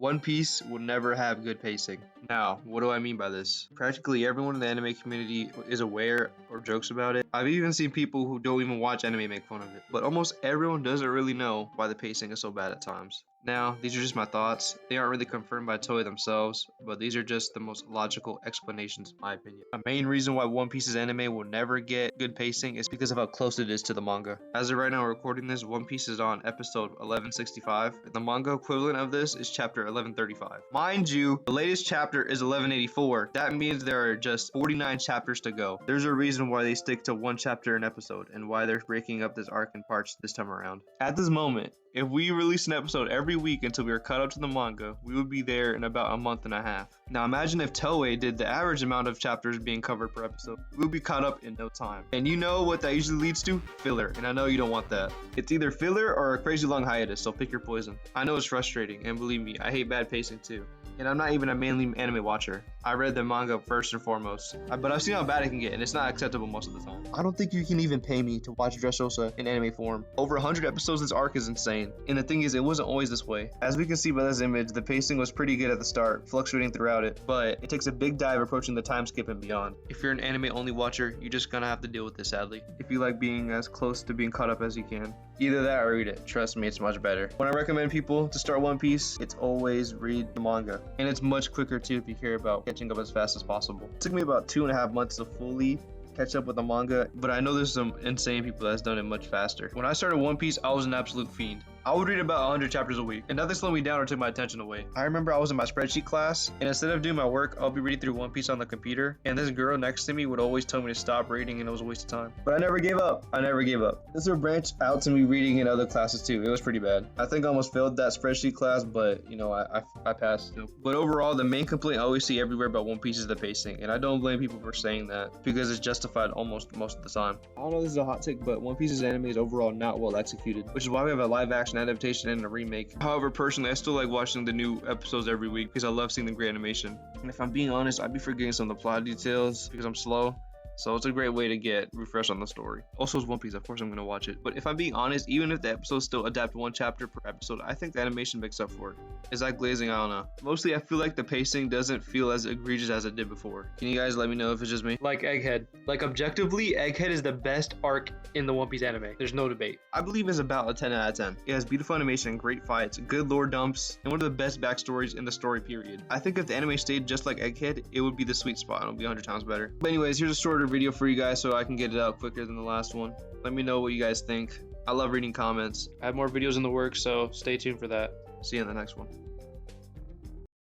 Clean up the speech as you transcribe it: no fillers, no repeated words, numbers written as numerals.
One Piece will never have good pacing. Now, what do I mean by this? Practically everyone in the anime community is aware or jokes about it. I've even seen people who don't even watch anime make fun of it. But almost everyone doesn't really know why the pacing is so bad at times. Now, these are just my thoughts. They aren't really confirmed by Toei themselves, but these are just the most logical explanations in my opinion. A main reason why One Piece's anime will never get good pacing is because of how close it is to the manga. As of right now recording this, One Piece is on episode 1165, and the manga equivalent of this is chapter 1135. Mind you, the latest chapter is 1184. That means there are just 49 chapters to go. There's a reason why they stick to one chapter an episode, and why they're breaking up this arc in parts this time around. At this moment, if we release an episode every week until we are caught up to the manga, we would be there in about a month and a half. Now imagine if Toei did the average amount of chapters being covered per episode. We would be caught up in no time. And you know what that usually leads to? Filler. And I know you don't want that. It's either filler or a crazy long hiatus, so pick your poison. I know it's frustrating, and believe me, I hate bad pacing too. And I'm not even a mainly anime watcher. I read the manga first and foremost. But I've seen how bad it can get, and it's not acceptable most of the time. I don't think you can even pay me to watch Dressrosa in anime form. Over 100 episodes, this arc is insane. And the thing is, it wasn't always this way. As we can see by this image, the pacing was pretty good at the start, fluctuating throughout it, but it takes a big dive approaching the time skip and beyond. If you're an anime only watcher, you're just gonna have to deal with this sadly. If you like being as close to being caught up as you can. Either that or read it. Trust me, it's much better. When I recommend people to start One Piece, it's always read the manga. And it's much quicker too if you care about catching up as fast as possible. It took me about 2.5 months to fully catch up with the manga, but I know there's some insane people that's done it much faster. When I started One Piece, I was an absolute fiend. I would read about 100 chapters a week, and nothing slowed me down or took my attention away. I remember I was in my spreadsheet class, and instead of doing my work, I'll be reading through One Piece on the computer, and this girl next to me would always tell me to stop reading, and it was a waste of time. But I never gave up. I never gave up. This would branch out to me reading in other classes too. It was pretty bad. I think I almost failed that spreadsheet class, but you know, I passed. But overall, the main complaint I always see everywhere about One Piece is the pacing, and I don't blame people for saying that because it's justified almost most of the time. I don't know, this is a hot take, but One Piece's anime is overall not well executed, which is why we have a live action adaptation and a remake. However, personally, I still like watching the new episodes every week because I love seeing the great animation. And if I'm being honest, I'd be forgetting some of the plot details because I'm slow. So it's a great way to get refreshed on the story. Also, it's One Piece, of course I'm going to watch it. But if I'm being honest, even if the episodes still adapt one chapter per episode, I think the animation makes up for it. Is that glazing? I don't know. Mostly, I feel like the pacing doesn't feel as egregious as it did before. Can you guys let me know if it's just me? Like Egghead. Like objectively, Egghead is the best arc in the One Piece anime. There's no debate. I believe it's about a 10 out of 10. It has beautiful animation, great fights, good lore dumps, and one of the best backstories in the story period. I think if the anime stayed just like Egghead, it would be the sweet spot. It'll be 100 times better. But anyways, here's a shorter video for you guys so I can get it out quicker than the last one. Let me know what you guys think. I love reading comments. I have more videos in the works, so stay tuned for that. See you in the next one.